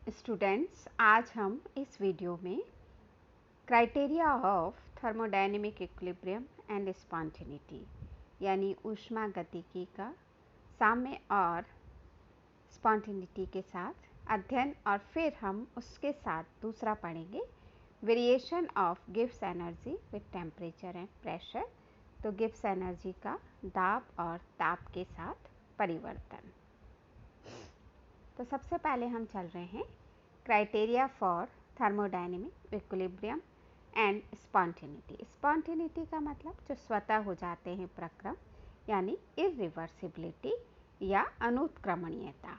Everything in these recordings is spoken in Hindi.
स्टूडेंट्स, आज हम इस वीडियो में criteria of thermodynamic equilibrium and spontaneity यानी ऊष्मागतिकी का साम्य और स्पॉन्टेनिटी के साथ अध्ययन, और फिर हम उसके साथ दूसरा पढ़ेंगे variation of Gibbs energy with temperature and pressure. तो गिब्स एनर्जी का दाब और ताप के साथ परिवर्तन। तो सबसे पहले हम चल रहे हैं criteria for thermodynamic equilibrium and spontaneity. Spontaneity का मतलब जो स्वतः हो जाते हैं प्रक्रम, यानी इरिवर्सिबिलिटी या अनुत्क्रमणीयता।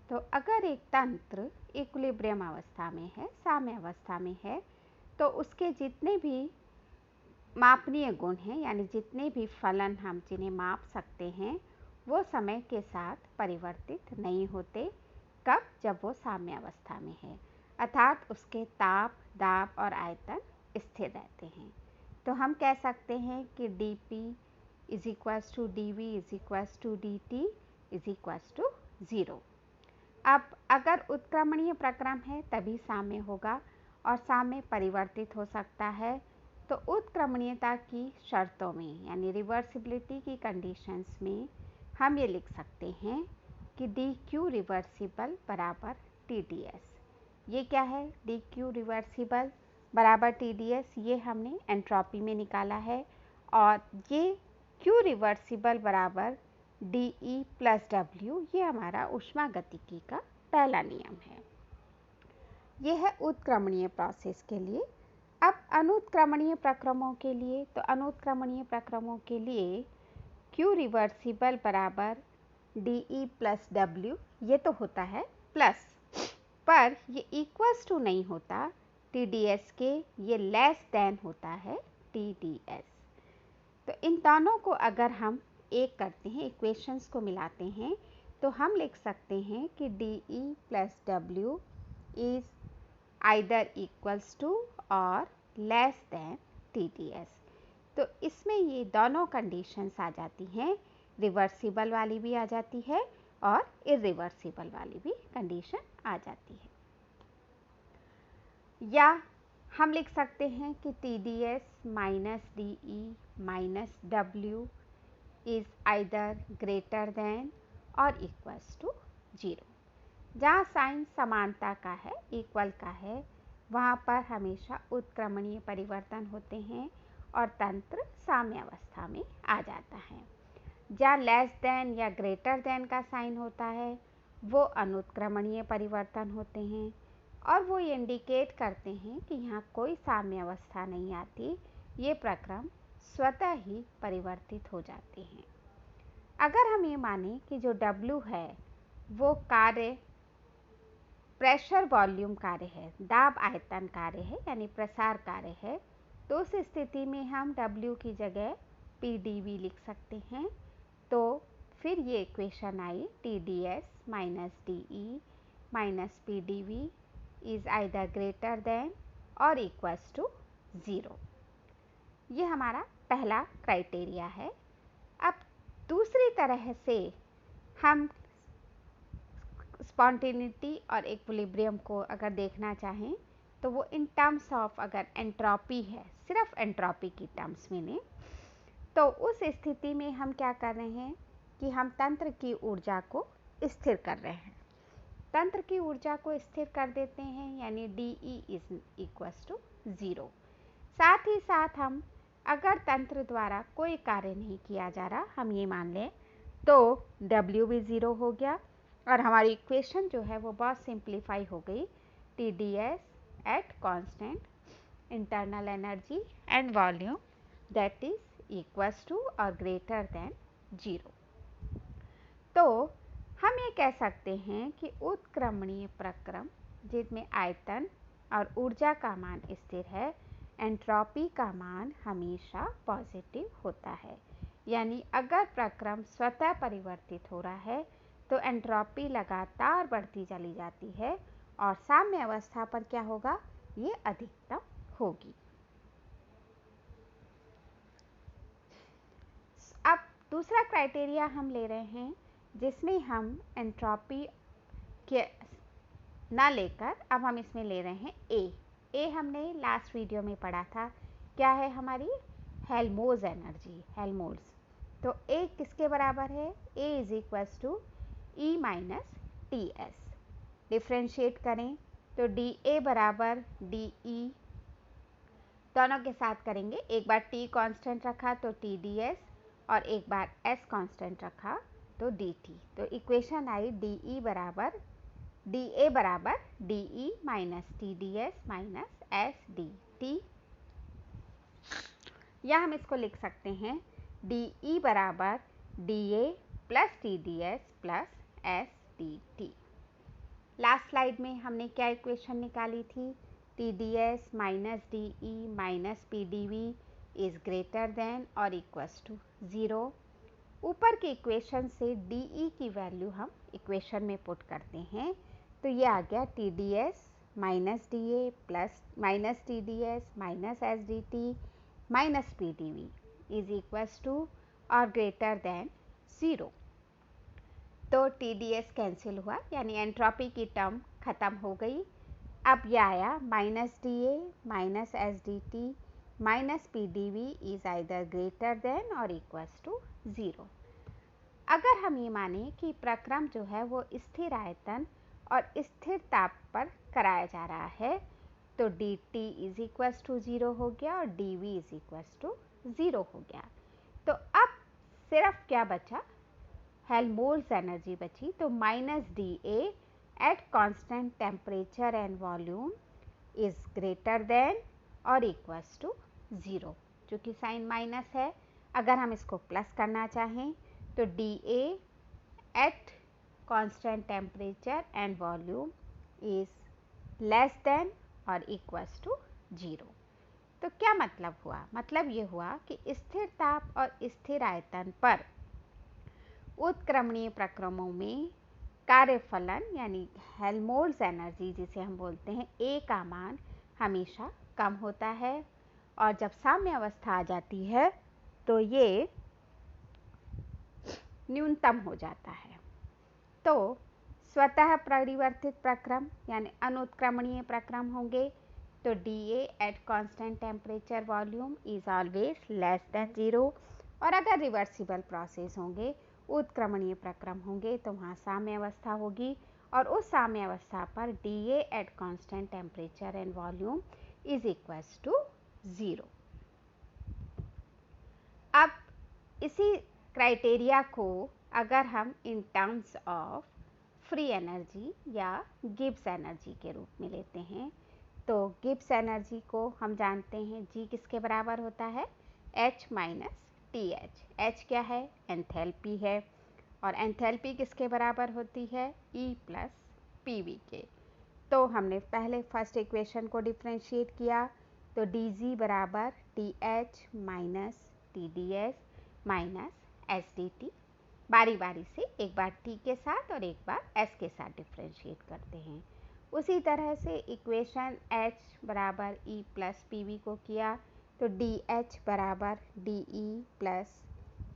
तो अगर एक तंत्र इक्विलिब्रियम अवस्था में है, साम्य अवस्था में है, तो उसके जितने भी मापनीय गुण हैं, यानी जितने भी फलन हम जिन्हें माप सकते हैं, वो समय के साथ परिवर्तित नहीं होते। कब? जब वो साम्य अवस्था में है, अर्थात उसके ताप, दाब और आयतन स्थिर रहते हैं। तो हम कह सकते हैं कि dP is equals to dV is equals to dt is equals to 0। अब अगर उत्क्रमणीय प्रक्रम है तभी साम्य होगा, और साम्य परिवर्तित हो सकता है। तो उत्क्रमणीयता की शर्तों में, यानी रिवर्सिबिलिटी की कंडीशंस में, हम ये लिख सकते हैं कि dq रिवर्सिबल बराबर TdS। ये क्या है? dq रिवर्सिबल बराबर TdS, ये हमने एंट्रोपी में निकाला है, और ये q रिवर्सिबल बराबर dE प्लस W, ये हमारा ऊष्मागतिकी का पहला नियम है। यह है उत्क्रमणीय प्रोसेस के लिए। अब अनुत्क्रमणीय प्रक्रमों के लिए, तो अनुत्क्रमणीय प्रक्रमों के लिए q रिवर्सिबल बराबर dE प्लस W, ये तो होता है प्लस, पर ये इक्वल्स टू नहीं होता TdS के, ये लेस देन होता है TdS। तो इन दोनों को अगर हम एक करते हैं, इक्वेशंस को मिलाते हैं, तो हम लिख सकते हैं कि dE plus W is either equals to or less than TdS। तो इसमें ये दोनों कंडीशंस आ जाती हैं, रिवर्सिबल वाली भी आ जाती है और इरिवर्सिबल वाली भी कंडीशन आ जाती है। या हम लिख सकते हैं कि TdS minus dE minus W is either greater than और इक्वल्स टू 0। जहाँ साइन समानता का है, इक्वल का है, वहाँ पर हमेशा उत्क्रमणीय परिवर्तन होते हैं और तंत्र साम्य अवस्था में आ जाता है। जहाँ लेस देन या ग्रेटर देन का साइन होता है, वो अनुत्क्रमणीय परिवर्तन होते हैं, और वो ये इंडिकेट करते हैं कि यहाँ कोई साम्य अवस्था नहीं आती, ये प्रक्रम स्वतः ही परिवर्तित हो जाते हैं। अगर हम ये माने कि जो W है वो कार्य प्रेशर वॉल्यूम कार्य है, दाब आयतन कार्य है, यानी प्रसार कार्य है, तो उस स्थिति में हम W की जगह PdV लिख सकते हैं। तो फिर ये equation I TdS minus DE minus PdV is either greater than और इक्वल्स टू 0। ये हमारा पहला क्राइटेरिया है। अब दूसरी तरह से हम स्पॉन्टेनिटी और इक्विलिब्रियम को अगर देखना चाहें, तो वो इन टर्म्स ऑफ, अगर एंट्रोपी है, सिर्फ एंट्रोपी की टर्म्स में ने, तो उस स्थिति में हम क्या कर रहे हैं कि हम तंत्र की ऊर्जा को स्थिर कर रहे हैं। तंत्र की ऊर्जा को स्थिर कर देते हैं, यानी dE इज इक्वल्स टू 0। साथ ही साथ हम अगर तंत्र द्वारा कोई कार्य नहीं किया जा रहा, हम ये मान लें, तो W भी 0 हो गया, और हमारी इक्वेशन जो है वो बहुत सिंप्लीफाई हो गई। TdS at constant internal energy and volume that is equals to और ग्रेटर देन 0। तो हम ये कह सकते हैं कि उत्क्रमणीय प्रक्रम जिसमें आयतन और ऊर्जा का मान स्थिर है, एंट्रोपी का मान हमेशा पॉजिटिव होता है। यानी अगर प्रक्रम स्वतः परिवर्तित हो रहा है, तो एंट्रोपी लगातार बढ़ती चली जाती है, और साम्य अवस्था पर क्या होगा? ये अधिकतम होगी। अब दूसरा क्राइटेरिया हम ले रहे हैं, जिसमें हम एंट्रोपी के ना लेकर अब हम इसमें ले रहे हैं ए हमने लास्ट वीडियो में पढ़ा था, क्या है हमारी हेल्महोल्ट्ज़ एनर्जी, हेल्महोल्ट्ज़। तो ए किसके बराबर है, A is equals to E minus T S. Differentiate करें तो डी ए बराबर डी ई, दोनों के साथ करेंगे, एक बार टी कांस्टेंट रखा तो टी डी एस और एक बार एस कांस्टेंट रखा तो डी टी। तो इक्वेशन आई डी ई बराबर डी ए बराबर D E minus T D S minus S D T, या हम इसको लिख सकते हैं डी ई बराबर D A plus T D S plus S D T. Last slide में हमने क्या इक्वेशन निकाली थी, T D S minus D E minus P D V is greater than और इक्वल्स टू 0। ऊपर के इक्वेशन से डी ई की वैल्यू हम इक्वेशन में पुट करते हैं, तो ये आ गया T D S minus D A plus minus T D S minus S D T minus P D V is equals to और ग्रेटर देन 0। तो टी डी एस कैंसिल हुआ, यानी एंट्रोपी की टर्म ख़त्म हो गई। अब यह आया minus D A minus S D T minus P D V is either greater than और इक्वल्स टू 0। अगर हम ये माने कि प्रक्रम जो है वो स्थिर आयतन और स्थिर ताप पर कराया जा रहा है, तो D T is equals to 0 हो गया और D V is equals to 0 हो गया। तो अब सिर्फ क्या बचा, हेल्महोल्ट्ज़ एनर्जी बची। तो minus D A at constant temperature and volume is greater than और इक्वल्स टू 0, चूँकि साइन माइनस है। अगर हम इसको प्लस करना चाहें तो D A at constant temperature and volume is less than और इक्वल्स टू 0। तो क्या मतलब हुआ, मतलब ये हुआ कि स्थिर ताप और स्थिर आयतन पर उत्क्रमणीय प्रक्रमों में कार्यफलन यानी हेल्महोल्ट्ज़ एनर्जी जिसे हम बोलते हैं, ए का मान हमेशा कम होता है, और जब साम्य अवस्था आ जाती है तो ये न्यूनतम हो जाता है। तो स्वतः परिवर्तित प्रक्रम यानी अनुत्क्रमणीय प्रक्रम होंगे तो D A at constant temperature volume is always less than 0, और अगर रिवर्सिबल प्रोसेस होंगे, उत्क्रमणीय प्रक्रम होंगे, तो वहाँ साम्य अवस्था होगी, और उस साम्य अवस्था पर D A at constant temperature and volume is equals to 0। अब इसी क्राइटेरिया को अगर हम in terms of free energy या गिब्स एनर्जी के रूप में लेते हैं, तो गिब्स एनर्जी को हम जानते हैं जी किसके बराबर होता है, H minus T H. H क्या है, एंथैल्पी है, और एंथैल्पी किसके बराबर होती है, E प्लस पी वी के। तो हमने पहले फर्स्ट इक्वेशन को डिफ्रेंशिएट किया, तो डी जी बराबर T H minus T D S minus S D T. बारी बारी से एक बार टी के साथ और एक बार एस के साथ डिफ्रेंशिएट करते हैं। उसी तरह से इक्वेशन H बराबर E प्लस पी वी को किया, तो डी एच बराबर D E plus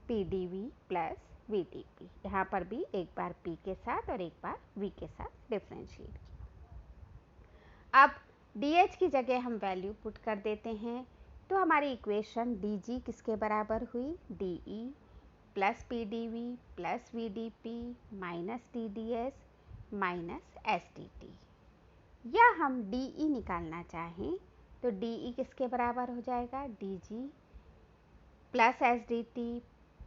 P D V plus V T P. यहाँ पर भी एक बार P के साथ और एक बार V के साथ डिफ्रेंशिएट किया। अब डी एच की जगह हम वैल्यू पुट कर देते हैं, तो हमारी इक्वेशन डी जी किसके बराबर हुई, D E plus P D V plus V D P minus T D S minus S D T. या हम डी ई निकालना चाहें तो डी ई किसके बराबर हो जाएगा, D G plus S D T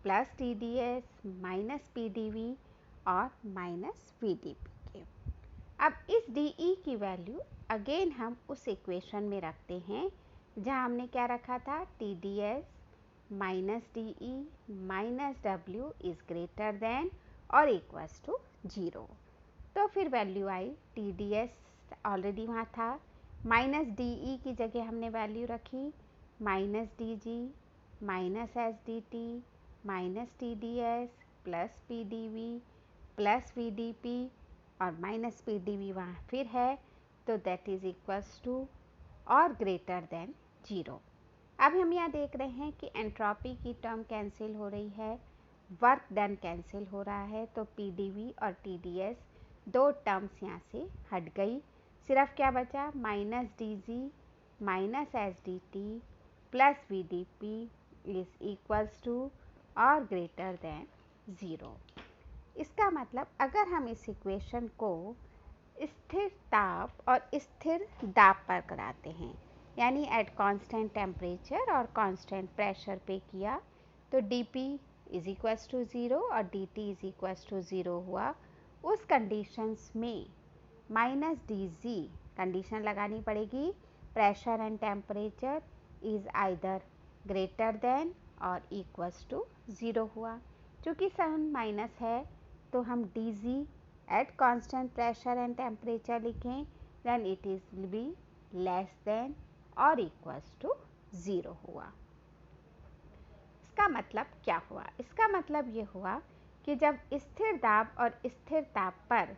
plus T D S minus P D V और माइनस वी डी पी के। अब इस डी ई की वैल्यू अगेन हम उस इक्वेशन में रखते हैं जहां हमने क्या रखा था, T D S minus D E minus W is greater than और इक्वल्स टू 0। तो फिर value I T D S already वहाँ था, माइनस डी ई की जगह हमने वैल्यू रखी minus D G minus S D T minus T D S plus P D V plus V D P और माइनस पी डी वी वहाँ फिर है, तो दैट इज इक्वल्स टू और ग्रेटर देन 0। अब हम यहाँ देख रहे हैं कि एंट्रोपी की टर्म कैंसिल हो रही है, वर्क डन कैंसिल हो रहा है, तो पी डी वी और टी डी एस दो टर्म्स यहाँ से हट गई, सिर्फ क्या बचा minus D G minus S D T plus V D P is equals to और ग्रेटर देन 0। इसका मतलब अगर हम इस इक्वेशन को स्थिर ताप और स्थिर दाब पर कराते हैं, यानी एट कांस्टेंट टेम्परेचर और कांस्टेंट प्रेशर पे किया, तो dP इज इक्वल्स टू 0 और dt इज इक्वल्स टू 0 हुआ। उस कंडीशंस में माइनस dg कंडीशन लगानी पड़ेगी, pressure and temperature is either greater than और इक्वल्स टू 0 हुआ। चूँकि साइन माइनस है तो हम dg at constant pressure and temperature लिखें, then it is will be less than और इक्वल्स टू 0 हुआ। इसका मतलब क्या हुआ? इसका मतलब ये हुआ कि जब स्थिर दाब और स्थिर ताप पर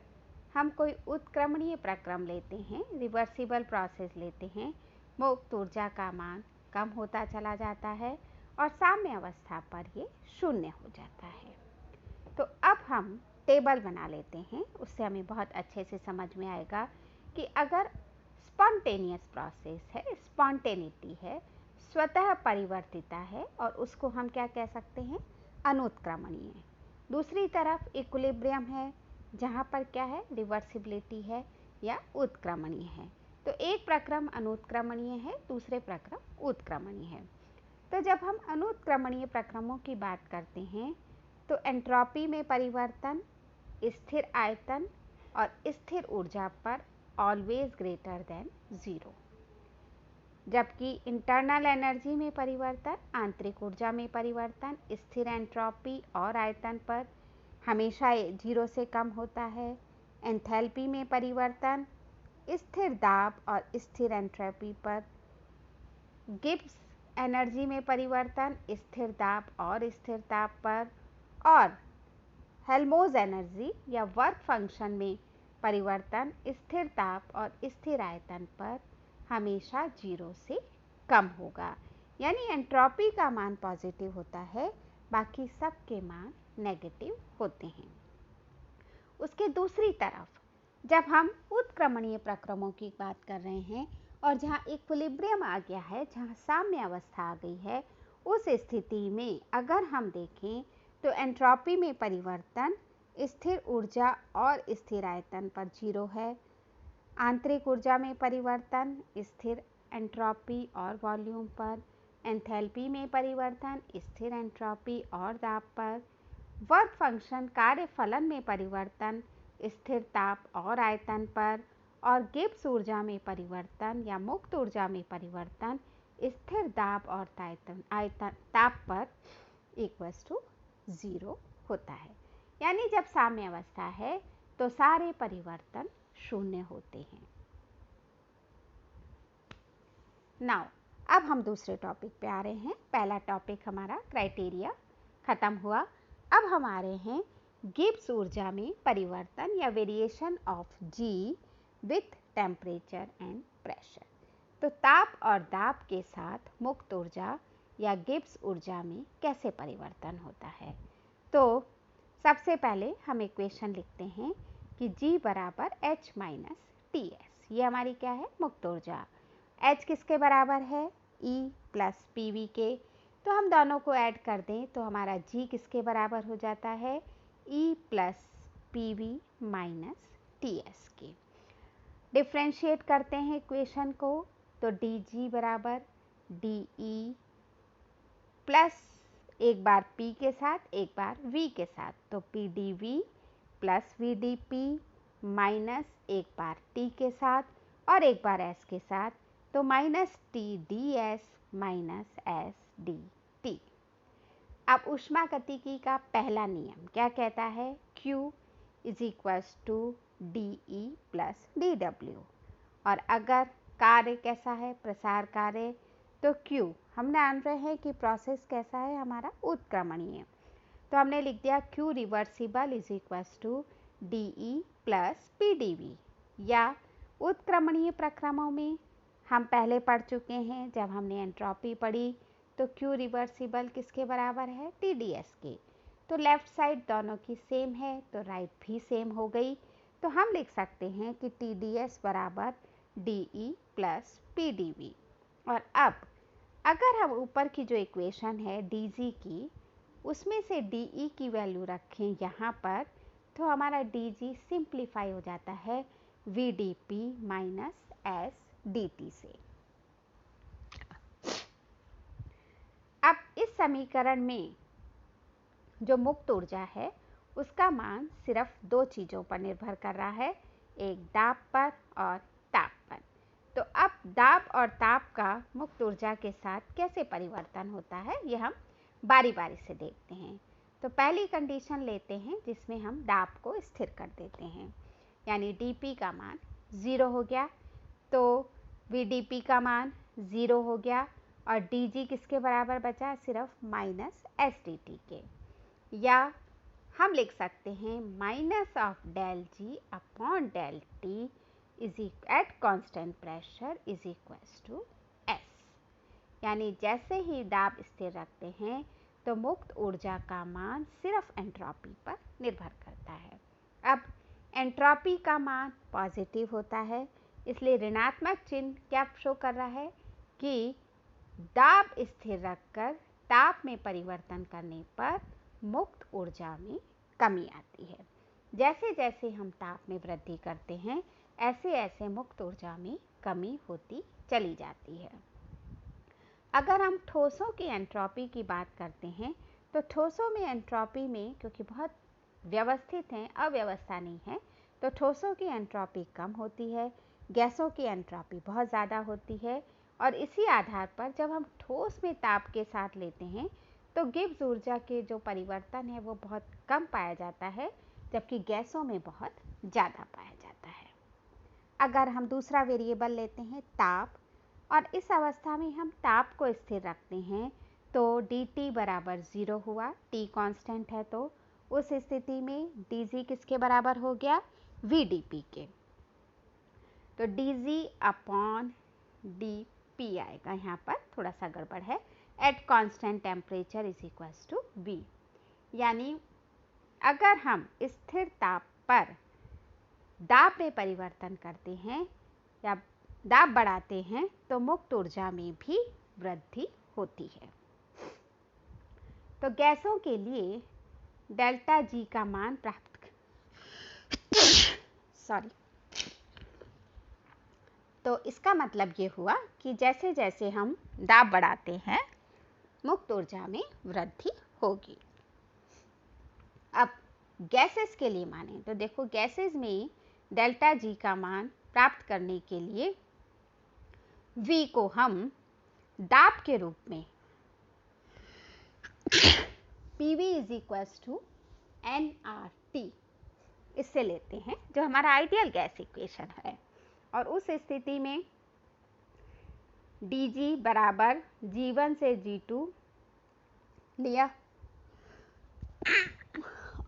हम कोई उत्क्रमणीय प्रक्रम लेते हैं, रिवर्सिबल प्रोसेस लेते हैं, मुक्त ऊर्जा का मान कम होता चला जाता है और साम्य अवस्था पर ये शून्य हो जाता है। तो अब हम टेबल बना लेते हैं, उससे हमें बहुत अच्छे से समझ में आएगा कि अगर स्पॉन्टेनियस प्रोसेस है, स्पॉन्टेनिटी है, स्वतः परिवर्तिता है और उसको हम क्या कह सकते हैं, अनुत्क्रमणीय। दूसरी तरफ इक्विलिब्रियम है जहाँ पर क्या है, रिवर्सिबिलिटी है या उत्क्रमणीय है। तो एक प्रक्रम अनुत्क्रमणीय है, दूसरे प्रक्रम उत्क्रमणीय है। तो जब हम अनुत्क्रमणीय प्रक्रमों की बात करते हैं तो एंट्रोपी में परिवर्तन स्थिर आयतन और स्थिर ऊर्जा पर ऑलवेज ग्रेटर देन 0, जबकि इंटरनल एनर्जी में परिवर्तन, आंतरिक ऊर्जा में परिवर्तन स्थिर एंट्रोपी और आयतन पर हमेशा 0 से कम होता है। एंथैल्पी में परिवर्तन स्थिर दाब और स्थिर एंट्रोपी पर, गिब्स एनर्जी में परिवर्तन स्थिर दाब और स्थिर ताप पर, और हेल्महोल्ट्ज़ एनर्जी या वर्क फंक्शन में परिवर्तन स्थिर ताप और स्थिर आयतन पर हमेशा 0 से कम होगा। यानी एंट्रोपी का मान पॉजिटिव होता है, बाकी सब के मान नेगेटिव होते हैं। उसके दूसरी तरफ जब हम उत्क्रमणीय प्रक्रमों की बात कर रहे हैं और जहाँ इक्विलिब्रियम आ गया है, जहाँ साम्य अवस्था आ गई है, उस स्थिति में अगर हम देखें तो एंट्रोपी में परिवर्तन स्थिर ऊर्जा और स्थिर आयतन पर 0 है। आंतरिक ऊर्जा में परिवर्तन स्थिर एंट्रोपी और वॉल्यूम पर, एंथैल्पी में परिवर्तन स्थिर एंट्रोपी और दाब पर, वर्क फंक्शन कार्य फलन में परिवर्तन स्थिर ताप और आयतन पर, और गिब्स ऊर्जा में परिवर्तन या मुक्त ऊर्जा में परिवर्तन स्थिर दाब और ताप पर इक्वल्स टू 0 होता है। यानी जब साम्य अवस्था है तो सारे परिवर्तन शून्य होते हैं। नाउ अब हम दूसरे टॉपिक पे आ रहे हैं। पहला टॉपिक हमारा क्राइटेरिया खत्म हुआ। अब हम आ रहे हैं गिब्स ऊर्जा में परिवर्तन या variation of G with temperature and pressure. तो ताप और दाब के साथ मुक्त ऊर्जा या गिब्स ऊर्जा में कैसे परिवर्तन होता है। तो सबसे पहले हम इक्वेशन लिखते हैं कि G बराबर H माइनस टी एस। ये हमारी क्या है, मुक्त ऊर्जा। H किसके बराबर है, E प्लस पी वी के। तो हम दोनों को ऐड कर दें तो हमारा G किसके बराबर हो जाता है, E plus P we minus T S के। डिफ्रेंशिएट करते हैं इक्वेशन को तो डी जी बराबर डी ई प्लस एक बार P के साथ एक बार V के साथ, तो P D V plus V D P minus एक बार T के साथ और एक बार S के साथ, तो minus T D S minus S D T. अब ऊष्मागतिकी का पहला नियम क्या कहता है, Q is equals to D E plus D W. और अगर कार्य कैसा है, प्रसार कार्य, तो Q हम जान रहे हैं कि प्रोसेस कैसा है हमारा, उत्क्रमणीय। तो हमने लिख दिया Q reversible is equals to D E plus P D V. या उत्क्रमणीय प्रक्रमों में हम पहले पढ़ चुके हैं, जब हमने एंट्रोपी पढ़ी तो Q रिवर्सिबल किसके बराबर है, टी डी एस के। तो लेफ्ट साइड दोनों की सेम है तो राइट भी सेम हो गई। तो हम लिख सकते हैं कि TdS बराबर dE प्लस PdV। और अब अगर हम ऊपर की जो इक्वेशन है dG की, उसमें से dE की वैल्यू रखें यहाँ पर, तो हमारा dG सिंप्लीफाई हो जाता है VdP माइनस SdT से। अब इस समीकरण में जो मुक्त ऊर्जा है उसका मान सिर्फ दो चीज़ों पर निर्भर कर रहा है, एक दाब पर और ताप पर। तो अब दाब और ताप का मुक्त ऊर्जा के साथ कैसे परिवर्तन होता है, ये हम बारी बारी से देखते हैं। तो पहली कंडीशन लेते हैं जिसमें हम दाब को स्थिर कर देते हैं, यानी dP का मान 0 हो गया, तो VdP का मान 0 हो गया और dG किसके बराबर बचा, सिर्फ माइनस SdT के, या हम लिख सकते हैं minus of del G upon del T is at constant pressure is equals to S. यानी जैसे ही दाब स्थिर रखते हैं तो मुक्त ऊर्जा का मान सिर्फ एंट्रोपी पर निर्भर करता है। अब एंट्रोपी का मान पॉजिटिव होता है, इसलिए ऋणात्मक चिन्ह क्या शो कर रहा है कि दाब स्थिर रखकर ताप में परिवर्तन करने पर मुक्त ऊर्जा में कमी आती है। जैसे जैसे हम ताप में वृद्धि करते हैं ऐसे ऐसे मुक्त ऊर्जा में कमी होती चली जाती है। अगर हम ठोसों की एंट्रोपी की बात करते हैं तो ठोसों में एंट्रोपी में क्योंकि बहुत व्यवस्थित हैं, अव्यवस्था नहीं है, तो ठोसों की एंट्रोपी कम होती है, गैसों की एंट्रोपी बहुत ज़्यादा होती है। और इसी आधार पर जब हम ठोस में ताप के साथ लेते हैं तो गिब्स ऊर्जा के जो परिवर्तन है वो बहुत कम पाया जाता है, जबकि गैसों में बहुत ज़्यादा पाया जाता है। अगर हम दूसरा वेरिएबल लेते हैं ताप, और इस अवस्था में हम ताप को स्थिर रखते हैं तो dt बराबर 0 हुआ, t कांस्टेंट है, तो उस स्थिति में dg किसके बराबर हो गया, vdp के। तो dg अपॉन dp आएगा, यहाँ पर थोड़ा सा गड़बड़ है, at constant temperature is equals to v। यानी अगर हम स्थिर ताप पर दाब में परिवर्तन करते हैं या दाब बढ़ाते हैं तो मुक्त ऊर्जा में भी वृद्धि होती है। तो गैसों के लिए डेल्टा जी का मान प्राप्त तो इसका मतलब ये हुआ कि जैसे जैसे हम दाब बढ़ाते हैं मुक्त ऊर्जा में वृद्धि होगी। अब गैसेस के लिए माने तो देखो, गैसेस में डेल्टा जी का मान प्राप्त करने के लिए V को हम दाब के रूप में PV is equals to nRT इससे लेते हैं, जो हमारा आइडियल गैस इक्वेशन है। और उस स्थिति में dG बराबर G1 से G2 लिया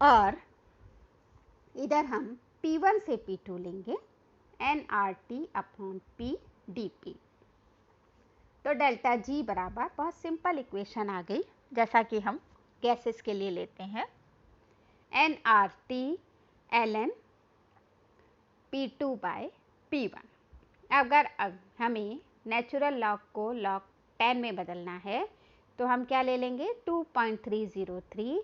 और इधर हम P1 से P2 लेंगे, nRT अपॉन PdP। तो डेल्टा G बराबर, बहुत सिंपल इक्वेशन आ गई जैसा कि हम गैसेस के लिए लेते हैं, nRT ln P2 by P1। अगर हमें नेचुरल लॉग को लॉग 10 में बदलना है तो हम क्या ले लेंगे, 2.303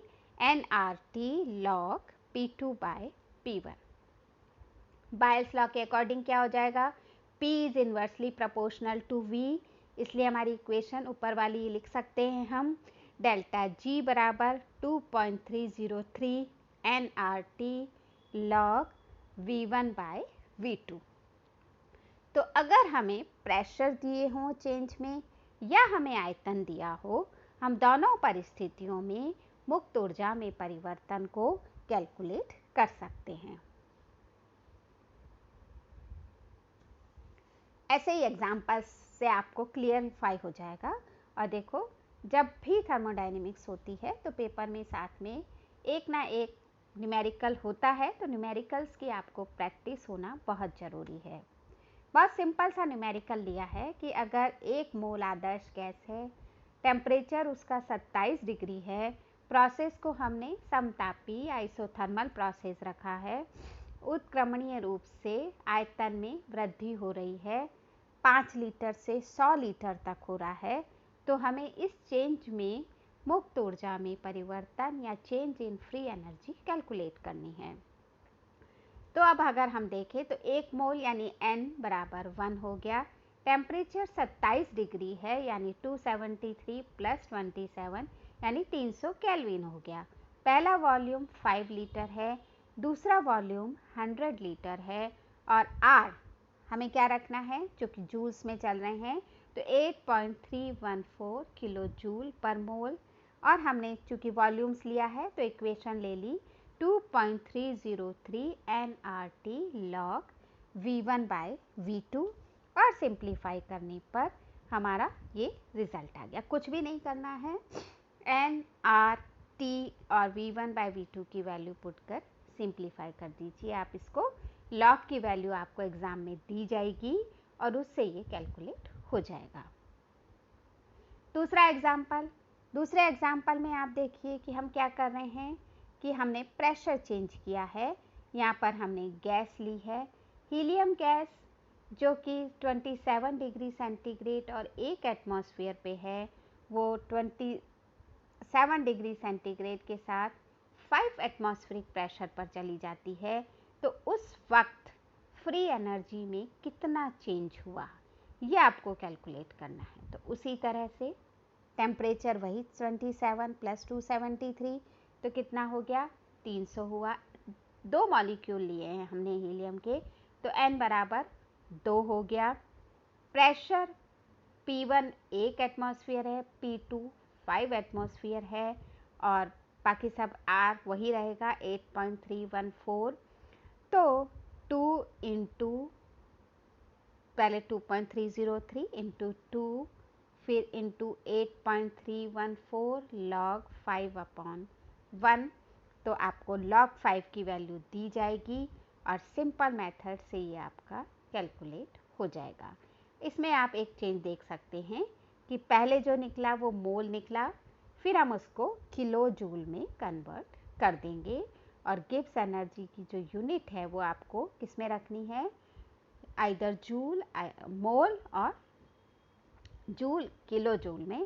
nRT log P2 by P1। Boyle's law के अकॉर्डिंग क्या हो जाएगा, P is inversely proportional to V, इसलिए हमारी इक्वेशन ऊपर वाली लिख सकते हैं हम, डेल्टा G बराबर 2.303 nRT log V1 bye V2। तो अगर हमें प्रेशर दिए हों चेंज में या हमें आयतन दिया हो, हम दोनों परिस्थितियों में मुक्त ऊर्जा में परिवर्तन को कैलकुलेट कर सकते हैं। ऐसे ही एग्जाम्पल्स से आपको क्लियरिफाई हो जाएगा। और देखो, जब भी थर्मोडायनेमिक्स होती है तो पेपर में साथ में एक ना एक न्यूमेरिकल होता है, तो न्यूमेरिकल्स की आपको प्रैक्टिस होना बहुत ज़रूरी है। बहुत सिंपल सा न्यूमेरिकल लिया है कि अगर 1 मोल आदर्श गैस है, टेम्परेचर उसका 27 डिग्री है, प्रोसेस को हमने समतापी आइसोथर्मल प्रोसेस रखा है, उत्क्रमणीय रूप से आयतन में वृद्धि हो रही है, 5 लीटर से 100 लीटर तक हो रहा है, तो हमें इस चेंज में मुक्त ऊर्जा में परिवर्तन या change in free energy calculate करनी है। तो अब अगर हम देखें तो 1 मोल यानी N बराबर 1 हो गया। टेम्परेचर 27 डिग्री है यानी 273 प्लस 27 यानी 300 केल्विन हो गया। पहला वॉल्यूम 5 लीटर है, दूसरा वॉल्यूम 100 लीटर है और R हमें क्या रखना है, चूँकि जूल्स में चल रहे हैं तो 8.314 किलो जूल पर मोल, और हमने चूँकि वॉल्यूम्स लिया है तो इक्वेशन ले ली 2.303 nRT log V1 by V2 और सिंप्लीफाई करने पर हमारा ये रिजल्ट आ गया। कुछ भी नहीं करना है, nRT और V1 by V2 की वैल्यू पुट कर सिंप्लीफाई कर दीजिए। आप इसको लॉग की वैल्यू आपको एग्जाम में दी जाएगी और उससे ये कैलकुलेट हो जाएगा। दूसरे एग्जाम्पल में आप देखिए कि हम क्या कर रहे हैं कि हमने प्रेशर चेंज किया है। यहाँ पर हमने गैस ली है, हीलियम गैस, जो कि 27 डिग्री सेंटीग्रेड और 1 एटमॉस्फेयर पे है, वो 27 डिग्री सेंटीग्रेड के साथ 5 एटमॉस्फेरिक प्रेशर पर चली जाती है। तो उस वक्त फ्री एनर्जी में कितना चेंज हुआ ये आपको कैलकुलेट करना है। तो उसी तरह से टेम्परेचर वही 27 प्लस 273 तो कितना हो गया, 300 हुआ। 2 मॉलिक्यूल लिए हैं हमने हीलियम के, तो N बराबर 2 हो गया। प्रेशर P1 1 एटमॉस्फेयर है, P2 5 एटमॉस्फेयर है और बाकी सब R वही रहेगा 8.314। तो 2 इंटू पहले 2.303 इंटू 2 फिर इंटू 8.314 log 5/1, तो आपको log 5 की वैल्यू दी जाएगी और सिंपल मेथड से ये आपका कैलकुलेट हो जाएगा। इसमें आप एक चेंज देख सकते हैं कि पहले जो निकला वो मोल निकला, फिर हम उसको किलो जूल में कन्वर्ट कर देंगे और गिब्स एनर्जी की जो यूनिट है वो आपको किस में रखनी है, आइदर जूल, मोल और जूल किलो जूल में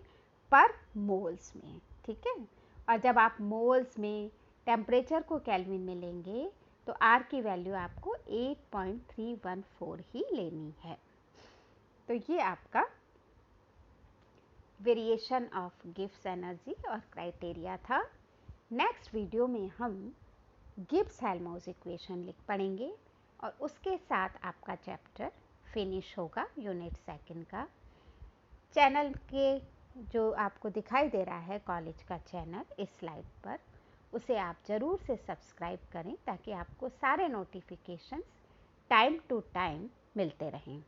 पर मोल्स में, ठीक है। और जब आप मोल्स में टेम्परेचर को केल्विन में लेंगे तो R की वैल्यू आपको 8.314 ही लेनी है। तो ये आपका वेरिएशन ऑफ गिब्स एनर्जी और क्राइटेरिया था। नेक्स्ट वीडियो में हम गिब्स हेल्महोल्ट्ज इक्वेशन लिख पढ़ेंगे और उसके साथ आपका चैप्टर फिनिश होगा यूनिट सेकंड का। चैनल के जो आपको दिखाई दे रहा है कॉलेज का चैनल इस स्लाइड पर, उसे आप ज़रूर से सब्सक्राइब करें ताकि आपको सारे नोटिफिकेशंस टाइम टू टाइम मिलते रहें।